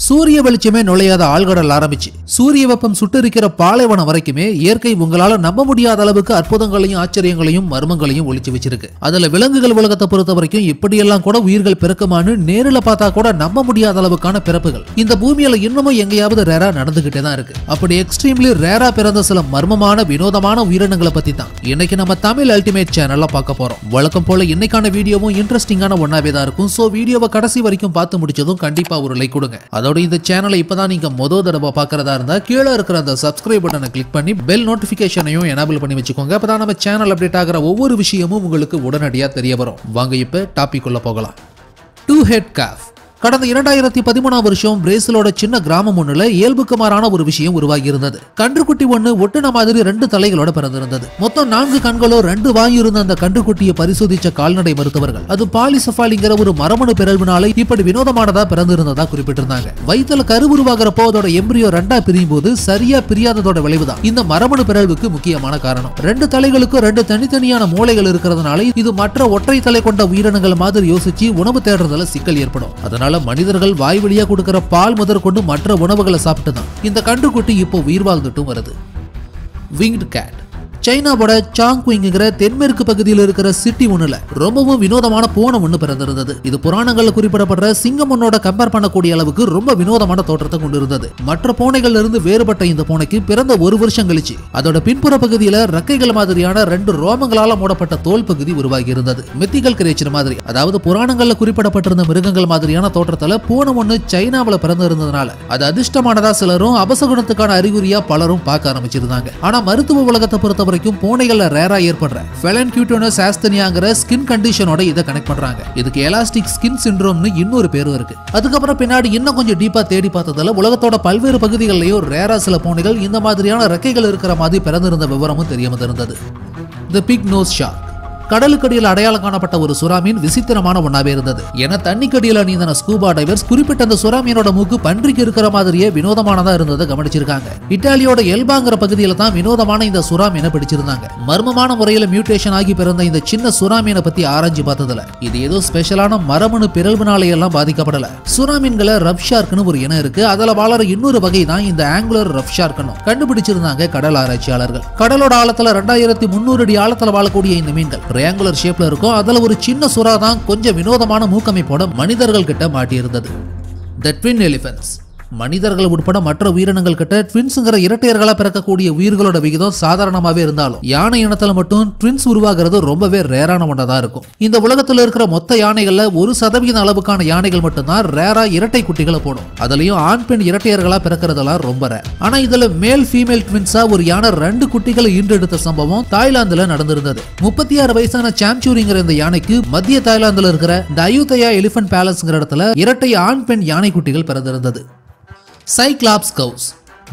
சூரிய வெளிச்சமே நுழையாத ஆழ்கடல் ஆரம்பிச்சு சூரிய வெப்பம் சுட்டரிக்கிற பாலைவனம் வரைக்குமே இயற்கை உங்களால நம்ப முடியாத அளவுக்கு அற்புதங்களையும் ஆச்சரியங்களையும் மர்மங்களையும் ஒளிச்சு வச்சிருக்கு. அதுல விலங்குகள் உலகத்தை பொறுத்த வரைக்கும் இப்படியெல்லாம் கூட உயிர்கள் பிறக்குமான்னு நேரில் பார்த்தா கூட நம்ப முடியாத அளவுக்கான பிறப்புகள் இந்த பூமியில இன்னமும் எங்கேயாவது ரேரா நடந்துகிட்டே தான் இருக்கு. அப்படி எக்ஸ்ட்ரீம்லி ரேரா பிறந்த சில மர்மமான வினோதமான உயிரினங்களை பத்தி தான் இன்னைக்கு நம்ம தமிழ் அல்டிமேட் சேனல்ல பார்க்க போறோம். வழக்கம் போல இன்னைக்கான வீடியோவும் இன்ட்ரெஸ்டிங்கான ஒன்னாவே தான் இருக்கும். சோ வீடியோவை கடைசி வரைக்கும் பார்த்து முடிச்சதும் கண்டிப்பா ஒரு லைக் கொடுங்க. அதோட இந்த சேனலை இப்பதான் நீங்க முதல் தடவை பார்க்கறதா இருந்தா கீழே இருக்கிற அந்த சப்ஸ்கிரைப் பட்டனை கிளிக் பண்ணி பெல் நோட்டிபிகேஷனையும் எனேபிள் பண்ணி வச்சுக்கோங்க. அப்பதான் நம்ம சேனல் அப்டேட் ஆகிற ஒவ்வொரு விஷயமும் உங்களுக்கு உடனடியா தெரிய வரும். வாங்க இப்ப டாபிக் உள்ள போகலாம். Two head calf. கடந்த 2013 வருஷம் பிரேசிலோட சின்ன கிராமம் ஒண்ணுல இயல்புக்கு மாறான ஒரு விஷயம் உருவாகி இருந்தது. கன்றுக்குட்டி ஒண்ணு ஒட்டுன மாதிரி 2 தலைகளோட பிறந்திருந்தது. மொத்தம் 4 கண்களோ 2 வாய் இருந்த அந்த கன்றுக்குட்டியை பரிசோதிச்ச கால்நடை மருத்துவர்கள் அது பாலிசெஃபாலிங்கிற ஒரு மரபணு பிறழ்வினால இப்படி வினோதமானதா பிறந்திருந்ததா குறிப்பிட்டிருந்தாங்க. வயிற்றுல கரு உருவாகிறப்போ அதோட எம்பிரியோ 2ஆ பிரியும் போது சரியா பிரியாததோட விளைவுதான் இந்த மரபணு பிறழ்வுக்கு முக்கியமான காரணம். 2 தலைகளுக்கும் 2 தனித்தனியான மூளைகள் இருக்கிறதுனால இது மற்ற ஒற்றை தலை கொண்ட உயிரினங்கள் மாதிரி யோசிச்சு உணவு தேடுறதுல சிக்கல் ஏற்படும். அதனால மனிதர்கள் வாய் வழியா கொடுக்கிற பால் முதற்கொண்டு மற்ற உணவுகளை சாப்பிட்டு தான் இந்த கன்றுக்குட்டி இப்போ உயிர் வாழ்ந்துட்டும் வருது. Winged cat. சைனாவோட சாங்குயிங்கிற தென்மேற்கு பகுதியில் இருக்கிற சிட்டி ஒண்ணுல ரொம்பவும் வினோதமான பூனை ஒண்ணு பிறந்திருந்தது. இது புராணங்கள்ல குறிப்பிடப்படுற சிங்கம் ஒன்னோட கம்பேர் பண்ணக்கூடிய அளவுக்கு ரொம்ப வினோதமான தோற்றத்தை கொண்டிருந்தது. மற்ற பூனைகள்ல இருந்து வேறுபட்ட இந்த பூனைக்கு பிறந்த 1 வருஷம் கழிச்சு அதோட பின்புற பகுதியில ரெக்கைகள் மாதிரியான 2 ரோமங்களால மூடப்பட்ட தோல் பகுதி உருவாகி இருந்தது. மித்திகல் கிரியேச்சர் மாதிரி, அதாவது புராணங்கள்ல குறிப்பிடப்பட்டிருந்த மிருகங்கள் மாதிரியான தோற்றத்துல பூனை ஒண்ணு சைனாவில பிறந்திருந்ததுனால அது அதிர்ஷ்டமானதா சிலரும் அபசகுணத்துக்கான அறிகுறியா பலரும் பார்க்க ஆரம்பிச்சிருந்தாங்க. ஆனா மருத்துவ உலகத்தை பொறுத்த பூனைகள்ல ரேரா ஏற்படுற ஃபெலன் கியூட்டோனஸ் ஆஸ்தனியாங்கிற ஸ்கின் கண்டிஷனோட இதை கனெக்ட் பண்றாங்க. இதுக்கு எலாஸ்டிக் ஸ்கின் சிண்ட்ரோம்னு இன்னொரு பேரும் இருக்கு. அதுக்கப்புறம் பின்னாடி இன்னும் கொஞ்சம் டீப்பா தேடி பார்த்ததுல உலகத்தோட பல்வேறு பகுதிகளிலேயும் ரேரா சில பூனைகள் இந்த மாதிரியான ரெக்கைகள் இருக்கிற மாதிரி பிறந்திருந்த விவரமும் தெரிய வந்திருந்தது. The big nose shark. கடலுக்கடியில் அடையாளம் காணப்பட்ட ஒரு சுறாமீன் விசித்திரமான ஒன்னாவே இருந்தது. என தண்ணிக்கடியில நீந்தின ஸ்கூபா டைவர்ஸ் குறிப்பிட்ட அந்த சுறாமீனோட மூக்கு பன்றிக்கு இருக்கிற மாதிரியே வினோதமானதா இருந்ததை கவனிச்சிருக்காங்க. இத்தாலியோட எல்பாங்கிற பகுதியில தான் வினோதமான இந்த சுறாமீனை பிடிச்சிருந்தாங்க. மர்மமான முறையில மியூட்டேஷன் ஆகி பிறந்த இந்த சின்ன சுறாமீனை பத்தி ஆராய்ச்சி பார்த்ததுல இது ஏதோ ஸ்பெஷலான மரபணு பிறழ்வினாலே எல்லாம் பாதிக்கப்படல. சுறாமீன்களை ரப் ஷார்க்னு ஒரு இனம் இருக்கு. அதுல வாழற இன்னொரு வகை தான் இந்த ஆங்குலர் ரப் ஷார்க்னு கண்டுபிடிச்சிருந்தாங்க கடல் ஆராய்ச்சியாளர்கள். கடலோட ஆழத்துல 2300 அடி ஆழத்துல வாழக்கூடிய இந்த மீன்கள் ட்ரையாங்குலர் ஷேப்ல இருக்கும். அதுல ஒரு சின்ன சுறா தான் கொஞ்சம் வினோதமான மூக்கமைப்போட மனிதர்கள் கிட்ட மாட்டி இருந்தது. தி ட்வின் எலிஃபன்ட்ஸ். மனிதர்கள் உட்பட மற்ற உயிரினங்கள் கிட்ட ட்வின்ஸ்ங்கிற இரட்டையர்களா பிறக்கக்கூடிய உயிர்களோட விகிதம் சாதாரணமாவே இருந்தாலும் யானை இனத்துல மட்டும் ட்வின்ஸ் உருவாகிறது ரொம்பவே ரேரான ஒன்றா இருக்கும். இந்த உலகத்துல இருக்கிற மொத்த யானைகள்ல 1% அளவுக்கான யானைகள் மட்டும்தான் ரேரா இரட்டை குட்டிகளை போடும். அதுலயும் ஆண் பெண் இரட்டையர்களா பிறக்கிறதெல்லாம் ரொம்ப ரேர். ஆனா இதுல மேல் ஃபீமேல் ட்வின்ஸா ஒரு யானை 2 குட்டிகளை ஈன்றெடுத்த சம்பவம் தாய்லாந்துல நடந்திருந்தது. 36 வயசான சாம்சூரிங்கிற இந்த யானைக்கு மத்திய தாய்லாந்துல இருக்கிற அயுதயா எலிபென்ட் பேலஸ்ங்கிற இடத்துல இரட்டை ஆண் பெண் யானை குட்டிகள் பிறந்திருந்தது. சைக்ளாப்ஸ் கவுஸ்.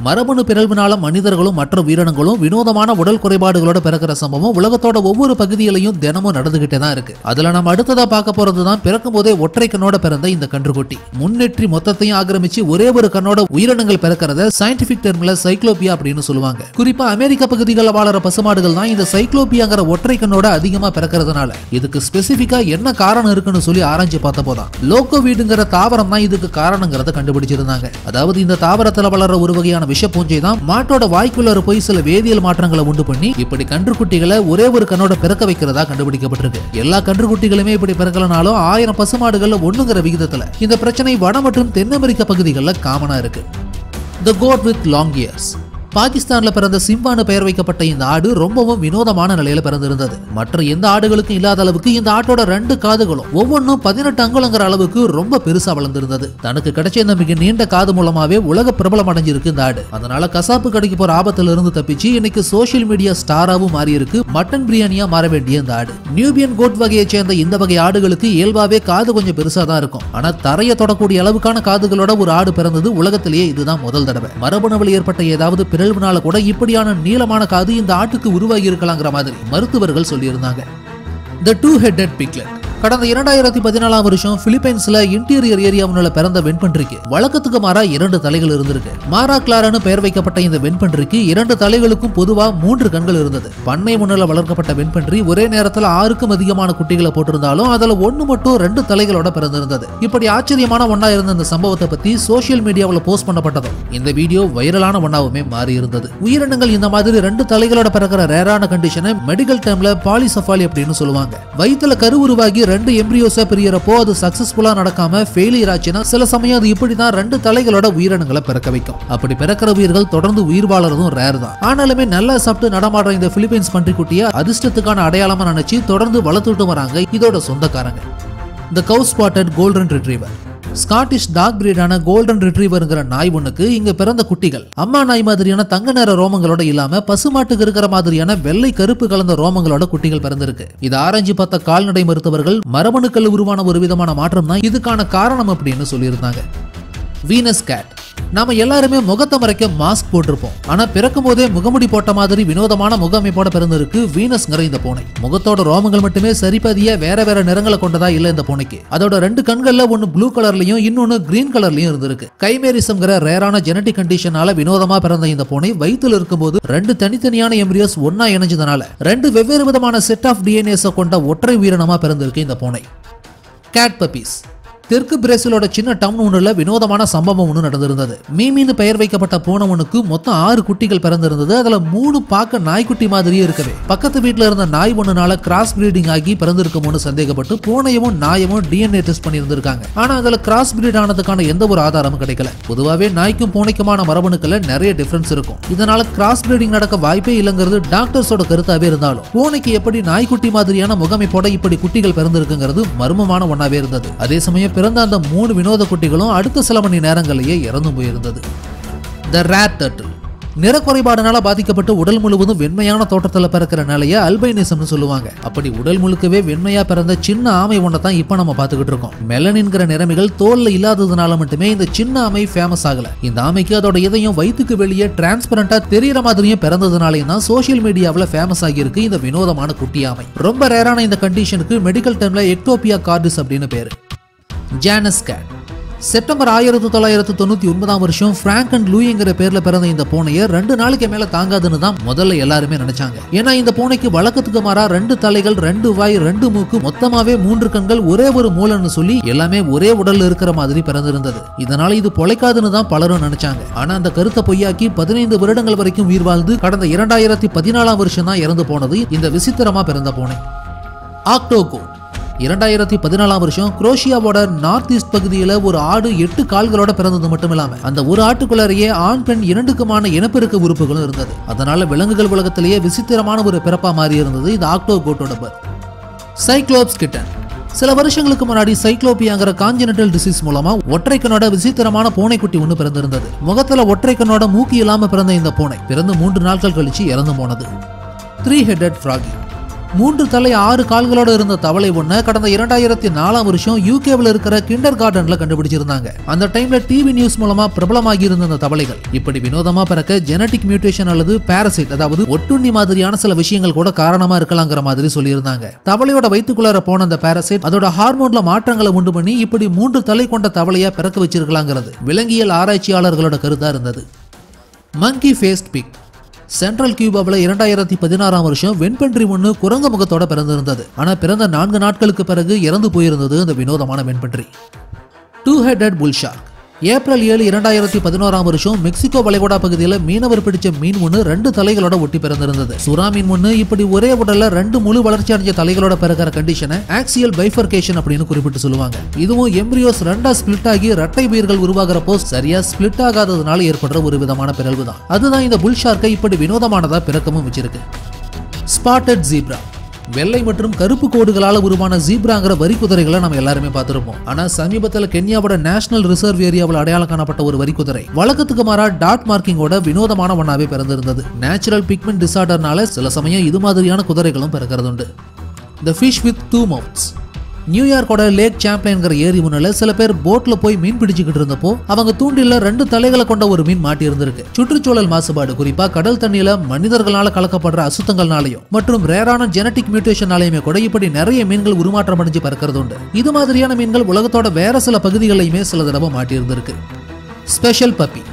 மரபணு பிறழ்வினால மனிதர்களும் மற்ற உயிரினங்களும் வினோதமான உடல் குறைபாடுகளோட பிறக்கிற சம்பவம் உலகத்தோட ஒவ்வொரு பகுதியிலையும் தினமும் நடந்துகிட்டே தான் இருக்கு. அதுல நம்ம அடுத்ததா பார்க்க போறதுதான் பிறக்கும் போதே ஒற்றை கண்ணோட பிறந்த இந்த கன்றுக்குட்டி. முன்னேற்றி மொத்தத்தையும் ஆக்கிரமிச்சு ஒரே ஒரு கண்ணோட உயிரினங்கள் பிறக்கிறத சயின்டிபிக் டெர்ம்ல சைக்ளோபியா அப்படின்னு சொல்லுவாங்க. குறிப்பா அமெரிக்க பகுதிகளில் வாழற பசுமாடுகள் தான் இந்த சைக்ளோபியாங்கிற ஒற்றை கண்ணோட அதிகமா பிறக்கிறதுனால இதுக்கு ஸ்பெசிபிக்கா என்ன காரணம் இருக்குன்னு சொல்லி ஆராய்ச்சி பார்த்த போதான் லோகோவீடுங்கிற தாவரம் தான் இதுக்கு காரணங்கிறத கண்டுபிடிச்சிருந்தாங்க. அதாவது இந்த தாவரத்துல வளர்ற ஒரு வகையான விஷ பூஞ்சை தான் மாட்டோட வாய்க்குள்ள போய் சில வேதியியல் மாற்றங்களை உண்டு பண்ணி இப்படி கன்றுக்குட்டிகளை ஒரே ஒரு கண்ணோட பிறக்க வைக்கிறதா கண்டுபிடிக்கப்பட்டிருக்கு. எல்லா கன்றுக்குட்டிகளுமே இப்படி பிறக்கலனாலும் 1000 பசுமாடுகள்ல 1ங்கிற விகிதத்துல இந்த பிரச்சனை வட மற்றும் தென் அமெரிக்க பகுதிகளில் காமனா இருக்கு. தி கோட் வித் லாங் இயர்ஸ். பாகிஸ்தான்ல பிறந்த சிம்பான்னு பெயர் வைக்கப்பட்ட இந்த ஆடு ரொம்பவும் வினோதமான நிலையில பிறந்திருந்தது. மற்ற எந்த ஆடுகளுக்கும் இல்லாத அளவுக்கு இந்த ஆட்டோட 2 காதுகளும் ஒவ்வொன்றும் 18 அங்குலங்கிற அளவுக்கு ரொம்ப பெருசா வளர்ந்திருந்தது. தனக்கு கிடைச்ச இந்த மிக நீண்ட காது மூலமாவே உலக பிரபலம் அடைஞ்சிருக்கு இந்த ஆடு. அதனால கசாப்பு கடைக்கு போற ஆபத்துல இருந்து தப்பிச்சு இன்னைக்கு சோசியல் மீடியா ஸ்டாராவும் மாறி இருக்கு. மட்டன் பிரியாணியா மாற வேண்டிய இந்த ஆடு. நியூபியன் கோட் வகையை சேர்ந்த இந்த வகை ஆடுகளுக்கு இயல்பாவே காது கொஞ்சம் பெருசா தான் இருக்கும். ஆனா தரைய தொடக்கூடிய அளவுக்கான காதுகளோட ஒரு ஆடு பிறந்தது உலகத்திலேயே இதுதான் முதல் தடவை. மரபணுவில் ஏற்பட்ட ஏதாவது பிறழ்வுனால கூட இப்படியான நீளமான காது இந்த ஆட்டுக்கு உருவாகி இருக்கலாங்கிற மாதிரி மருத்துவர்கள் சொல்லியிருந்தாங்க. The two headed piglet. கடந்த 2014 வருஷம் பிலிப்பைன்ஸ்ல இன்டீரியர் ஏரியாவுல பிறந்த வெண்பன்றிக்கு வழக்கத்துக்கு மாறா 2 தலைகள் இருந்திருக்கு. மாரா கிளாரான்னு பெயர் வைக்கப்பட்ட இந்த வெண்பன்றிக்கு 2 தலைகளுக்கும் பொதுவா 3 கண்கள் இருந்தது. பண்ணை முன்னில வளர்க்கப்பட்ட வெண்பன்றி ஒரே நேரத்தில் 6க்கும் அதிகமான குட்டிகளை போட்டிருந்தாலும் அதுல 1 மட்டும் 2 தலைகளோட பிறந்திருந்தது. இப்படி ஆச்சரியமான ஒண்ணா இருந்த இந்த சம்பவத்தை பத்தி சோசியல் மீடியாவில் போஸ்ட் பண்ணப்பட்டதும் இந்த வீடியோ வைரலான ஒண்ணாவுமே மாறி இருந்தது. உயிரினங்கள் இந்த மாதிரி 2 தலைகளோட பிறக்கிற ரேரான கண்டிஷனை மெடிக்கல் டேர்ம்ல பாலிசெஃபாலி அப்படின்னு சொல்லுவாங்க. வயித்துல கரு உருவாகி 2 எம்பிரியோஸா பிரியறப்போ அது சக்சஸ்ஃபுல்லா நடக்காம ஃபெயிலியர் ஆச்சுன்னா சில சமயம் அது இப்படிதான் 2 தலைகளோட உயிரினங்களை பிறக்க வைக்கும். அப்படி பிறக்கிற உயிர்கள் தொடர்ந்து உயிர் வாழறதும் ரேர் தான். ஆனாலுமே நல்லா சாப்பிட்டு நடமாடுற இந்த பிலிப்பைன்ஸ் பன்றிக்குட்டியை அதிர்ஷ்டத்துக்கான அடையாளமா நினைச்சு தொடர்ந்து வளர்த்துட்டு வராங்க இதோட சொந்தக்காரங்க. The cow spotted golden retriever. Scottish dog பிரீடான கோல்டன் ரிட்ரீவர்ங்கிற நாய் ஒண்ணுக்கு இங்க பிறந்த குட்டிகள் அம்மா நாய் மாதிரியான தங்க நிற ரோமங்களோட இல்லாம பசுமாட்டுக்கு இருக்கிற மாதிரியான வெள்ளை கருப்பு கலந்த ரோமங்களோட குட்டிகள் பிறந்திருக்கு. இது ஆராய்ச்சி பார்த்த கால்நடை மருத்துவர்கள் மரபணுக்கள் உருவான ஒரு விதமான மாற்றம் தான் இதுக்கான காரணம் அப்படின்னு சொல்லியிருந்தாங்க. Venus cat. நாம எல்லாருமே முகத்தை மறைக்க மாஸ்க் போட்டிருப்போம். ஆனா பிறக்கும் போதே முகமுடி போட்ட மாதிரி வினோதமான முக அமைப்போட பிறந்திருக்கு வீனஸ்ங்கிற இந்த பூனை. முகத்தோட ரோமங்கள் மட்டுமே சரிபதியா வேற வேற நிறங்களை கொண்டதா இல்ல இந்த பூனைக்கு. அதோட 2 கண்கள்ல ஒன்னு ப்ளூ கலர்லயும் இன்னொன்னு கிரீன் கலர்லயும் இருந்திருக்கு. கைமேரிசம்ங்கிற ரேரான ஜெனடிக் கண்டிஷனால வினோதமா பிறந்த இந்த பூனை வயித்துல இருக்கும்போது 2 தனித்தனியான எம்பிரியோஸ் ஒன்னா இணைஞ்சதுனால 2 வெவ்வேறு விதமான செட் ஆஃப் டிஎன்ஏஸ் கொண்ட ஒற்றை உயிரினமா பிறந்திருக்கு இந்த பூனை. Cat puppies. தெற்கு பிரேசிலோட சின்ன டவுன் ஒன்றுல வினோதமான சம்பவம் ஒன்று நடந்திருந்தது. மீமின்னு பெயர் வைக்கப்பட்ட பூனை ஒண்ணுக்கு மொத்தம் 6 குட்டிகள் பிறந்திருந்தது. அதுல 3 பார்க்க நாய்க்குட்டி மாதிரியே இருக்கவே பக்கத்து வீட்டுல இருந்த நாய் ஒண்ணுனால கிராஸ் பிரீடிங் ஆகி பிறந்திருக்கும்னு சந்தேகப்பட்டு பூனையவும் நாயவும் டிஎன்ஏ டெஸ்ட் பண்ணியிருந்திருக்காங்க. ஆனா அதுல கிராஸ் பிரீட் ஆனதுக்கான எந்த ஒரு ஆதாரமும் கிடைக்கல. பொதுவாவே நாய்க்கும் பூனைக்குமான மரபணுக்கள் நிறைய டிஃபரன்ஸ் இருக்கும். இதனால கிராஸ் பிரீடிங் நடக்க வாய்ப்பே இல்லைங்கிறது டாக்டர்ஸோட கருத்தாவே இருந்தாலும் பூனைக்கு எப்படி நாய்க்குட்டி மாதிரியான முகமைப்போட இப்படி குட்டிகள் பிறந்திருக்குங்கிறது மர்மமான ஒண்ணாவே இருந்தது. அதே சமயம் பிறந்த அந்த 3 வினோத குட்டிகளும் அடுத்த சில மணி நேரங்களிலேயே இறந்து போயிருந்தது. The rat turtle. நிறக்குறைபாடுனால பாதிக்கப்பட்டு உடல் முழுவதும் வெண்மையான தோற்றத்துல பிறக்கிற நிலையை அல்பைனிசம்னு சொல்லுவாங்க. அப்படி உடல் முழுக்கவே வெண்மையா பிறந்த சின்ன ஆமை ஒன்றை தான் இப்ப நம்ம பாத்துக்கிட்டு இருக்கோம். மெலனின்கிற நிறமிகள் தோல்ல இல்லாததுனால மட்டுமே இந்த சின்ன ஆமை ஃபேமஸ் ஆகல. இந்த ஆமைக்கு அதோட இதயம் வயிற்றுக்கு வெளியே டிரான்ஸ்பரண்டா தெரியற மாதிரியும் பிறந்ததுனாலையும் தான் சோசியல் மீடியாவில் ஃபேமஸ் ஆகியிருக்கு இந்த வினோதமான குட்டி ஆமை. ரொம்ப ரேரான இந்த கண்டிஷனுக்கு மெடிக்கல் டேர்ம்ல எக்டோபியா கார்டிஸ் அப்படின்னு பேரு. ஜானஸ் கேட். செப்டம்பர் 1999 வருஷம் பிராங்க் அண்ட் லூயிங்கிற பேர்ல பிறந்த இந்த பூனையை 2 நாளைக்கு மேல தாங்காதுன்னு தான் முதல்ல எல்லாருமே நினைச்சாங்க. ஏன்னா இந்த பூனைக்கு வழக்கத்துக்கு மாறா 2 தலைகள், 2 வாய், 2 மூக்கு, மொத்தமாவே 3 கண்கள், ஒரே ஒரு மூளைன்னு சொல்லி எல்லாமே ஒரே உடல்ல இருக்கிற மாதிரி பிறந்திருந்தது. இதனால இது பொழைக்காதுன்னு தான் பலரும் நினைச்சாங்க. ஆனா அந்த கருத்தை பொய்யாக்கி 15 வருடங்கள் வரைக்கும் உயிர் வாழ்ந்து கடந்த 2014 வருஷம் தான் இறந்து போனது இந்த விசித்திரமா பிறந்த பூனை. ஆக்டோகோ. 2014 வருஷம் குரோஷியாவோட நார்த் ஈஸ்ட் பகுதியில் ஒரு ஆடு 8 கால்களோட பிறந்தது மட்டும் இல்லாம அந்த ஒரு ஆட்டுக்குள்ளேயே ஆண் பெண் 2க்குமான இனப்பெருக்க உறுப்புகளும் இருந்தது. அதனால விலங்குகள் உலகத்திலேயே விசித்திரமான ஒரு பிறப்பா மாறி இருந்தது இந்த ஆக்டோகோட்டோட பர்த். Cyclops kitten. சில வருஷங்களுக்கு முன்னாடி சைக்ளோபியாங்கிற கான்ஜெனிட்டல் டிசீஸ் மூலமா ஒற்றைக்கனோட விசித்திரமான பூனைக்குட்டி ஒன்று பிறந்திருந்தது. முகத்துல ஒற்றைக்கனோட மூக்கி இல்லாம பிறந்த இந்த பூனை பிறந்து 3 நாட்கள் கழிச்சு இறந்து போனது. 3-headed frog. 3 தலை 6 கால்களோட இருந்த தவளை ஒண்ணு கடந்த 2004 வருஷம் யூகேவில் இருக்கிற கிண்டர் கார்டன்ல கண்டுபிடிச்சிருந்தாங்க. அந்த டைம்ல டிவி நியூஸ் மூலமா பிரபலமாகி இருந்த அந்த தவளைகள் இப்படி வினோதமா பிறக்க ஜெனடிக் மியூட்டேஷன் அல்லது பாரசைட், அதாவது ஒட்டுண்ணி மாதிரியான சில விஷயங்கள் கூட காரணமா இருக்கலாங்கிற மாதிரி சொல்லியிருந்தாங்க. தவளையோட வயிற்றுக்குள்ளார போன அந்த பாரசைட் அதோட ஹார்மோன்ல மாற்றங்களை உண்டு பண்ணி இப்படி 3 தலை கொண்ட தவளையா பிறக்க வச்சிருக்கலாங்கிறது விலங்கியல் ஆராய்ச்சியாளர்களோட கருத்தா இருந்தது. மங்கி ஃபேஸ்ட் பிக். சென்ட்ரல் கியூபாவில் 2016 வருஷம் வெண்பன்றி ஒன்று குரங்கு முகத்தோட பிறந்திருந்தது. ஆனா பிறந்த 4 நாட்களுக்கு பிறகு இறந்து போயிருந்தது அந்த வினோதமான வெண்பன்றி. 2-headed bull shark. ஏப்ரல் 7, 2011 வருஷம் மெக்சிகோ வளைகுடா பகுதியில் மீனவர் பிடிச்ச மீன் ஒன்று 2 தலைகளோட ஒட்டி பிறந்திருந்தது. சுறா மீன் ஒன்று இப்படி ஒரே உடல்ல 2 முழு வளர்ச்சி அடைஞ்ச தலைகளோட பிறக்கிற கண்டிஷனை ஆக்சியல் பைஃபர்கேஷன் அப்படின்னு குறிப்பிட்டு சொல்லுவாங்க. இதுவும் எம்பிரியோஸ் 2ஆ ஸ்பிளிட் ஆகி இரட்டை உயிர்கள் உருவாகிறப்போ சரியா ஸ்பிளிட் ஆகாததுனால ஏற்படுற ஒரு விதமான பிறழ்வு தான். அதுதான் இந்த புல் ஷார்க்கை இப்படி வினோதமானதா பிறக்கமும் வச்சிருக்கு. Spotted zebra. வெள்ளை மற்றும் கருப்பு கோடுகளால் உருவான ஜீப்ராங்கிற வரி குதிரைகளை நம்ம எல்லாருமே பார்த்திருப்போம். ஆனா சமீபத்தில் கென்யாவோட நேஷனல் ரிசர்வ் ஏரியாவில் அடையாளம் காணப்பட்ட ஒரு வரி குதிரை வழக்கத்துக்கு மாறா டாட் மார்க்கிங்கோட வினோதமான ஒன்னாவே பிறந்திருந்தது. நேச்சுரல் பிக்மெண்ட் டிசார்டர்னால சில சமயம் இது மாதிரியான குதிரைகளும் பிறக்கிறது உண்டு. The fish with 2 mouths. நியூயார்க்கோட lakh சாம்பியன்கிற ஏரி முன்னால சில பேர் போட்ல போய் மீன் பிடிச்சுக்கிட்டு இருந்தப்போ அவங்க தூண்டில 2 தலைகளை கொண்ட ஒரு மீன் மாட்டி இருந்திருக்கு. சுற்றுச்சூழல் மாசுபாடு, குறிப்பா கடல் தண்ணியில மனிதர்களால கலக்கப்படுற அசுத்தங்கள்னாலையும் மற்றும் ரேரான ஜெனடிக் மியூட்டேஷனாலையுமே கூட இப்படி நிறைய மீன்கள் உருமாற்றம் அடைஞ்சு பறக்கிறது உண்டு. இது மாதிரியான மீன்கள் உலகத்தோட வேற சில பகுதிகளையுமே சில தடவை மாட்டி இருந்திருக்கு. ஸ்பெஷல் பப்பி,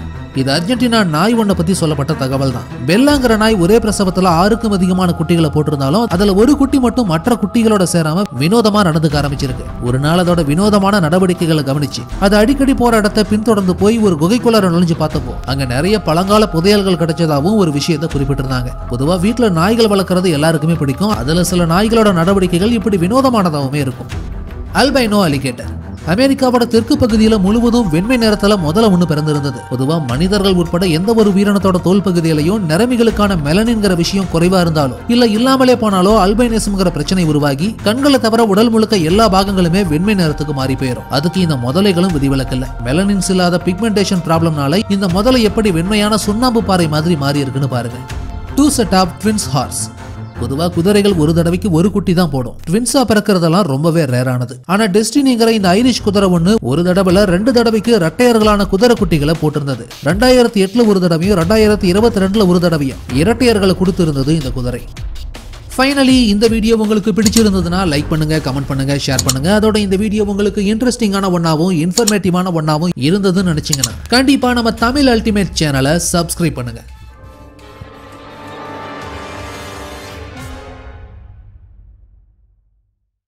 இது அர்ஜென்டினா நாய் ஒன்றை பத்தி சொல்லப்பட்ட தகவல் தான். பெல்லாங்கிற நாய் ஒரே பிரசவத்துல 6க்கும் அதிகமான குட்டிகளை போட்டிருந்தாலும் அதுல ஒரு குட்டி மட்டும் மற்ற குட்டிகளோட சேராம வினோதமா நடந்துக்க ஆரம்பிச்சிருக்கு. ஒரு நாள் அதோட வினோதமான நடவடிக்கைகளை கவனிச்சு அது அடிக்கடி போற இடத்தை பின்தொடர்ந்து போய் ஒரு குகைக்குள்ளார நுழைஞ்சு பார்த்தப்போ அங்க நிறைய பழங்கால புதையல்கள் கிடைச்சதாகவும் ஒரு விஷயத்தை குறிப்பிட்டிருந்தாங்க. பொதுவா வீட்டுல நாய்கள் வளர்க்கறது எல்லாருக்குமே பிடிக்கும். அதுல சில நாய்களோட நடவடிக்கைகள் இப்படி வினோதமானதாகவுமே இருக்கும். அல்பைனோ அலிகேட்டர், அமெரிக்காவோட தெற்கு பகுதியில முழுவதும் வெண்மை நிறத்துல முதல்ல ஒண்ணு பிறந்திருந்தது. பொதுவா மனிதர்கள் உட்பட எந்த ஒரு உயிரினத்தோட தோல் பகுதியிலையும் நிறமிகளுக்கான மெலனின்கிற விஷயம் குறைவா இருந்தாலும் இல்ல இல்லாமலே போனாலோ அல்பைனிசம்ங்கிற பிரச்சனை உருவாகி கண்களை தவிர உடல் முழுக்க எல்லா பாகங்களுமே வெண்மை நிறத்துக்கு மாறி போயிடும். அதுக்கு இந்த முதலைகளும் விதிவிலக்கல்ல. மெலனின்ஸ் இல்லாத பிக்மெண்டேஷன் ப்ராப்ளம்னால இந்த முதலை எப்படி வெண்மையான சுண்ணாம்பு பாறை மாதிரி மாறி இருக்குன்னு பாருங்க. 2 set of twins horse, பொதுவா குதிரைகள் ஒரு தடவைக்கு ஒரு குட்டி தான் போடும். ட்வின்ஸா பிறக்கிறதெல்லாம் ரொம்பவே ரேரானது. ஆனா டெஸ்டினிங்கிற இந்த ஐரிஷ் குதிரை ஒண்ணு ஒரு தடவைல 2 தடவைக்கு இரட்டையர்களான குதிரை குட்டிகளை போட்டிருந்தது. 2008 ஒரு தடவையும் 2022 ஒரு தடவையும் இரட்டையர்களை கொடுத்திருந்தது இந்த குதிரை. ஃபைனலி இந்த வீடியோ உங்களுக்கு பிடிச்சிருந்ததுன்னா லைக் பண்ணுங்க, கமெண்ட் பண்ணுங்க, ஷேர் பண்ணுங்க. அதோட இந்த வீடியோ உங்களுக்கு இன்ட்ரெஸ்டிங்கான ஒன்னாவும் இன்ஃபர்மேட்டிவான ஒன்னாவும் இருந்ததுன்னு நினைச்சீங்கன்னா கண்டிப்பா நம்ம தமிழ் அல்டிமேட் சேனலை சப்ஸ்கிரைப் பண்ணுங்க.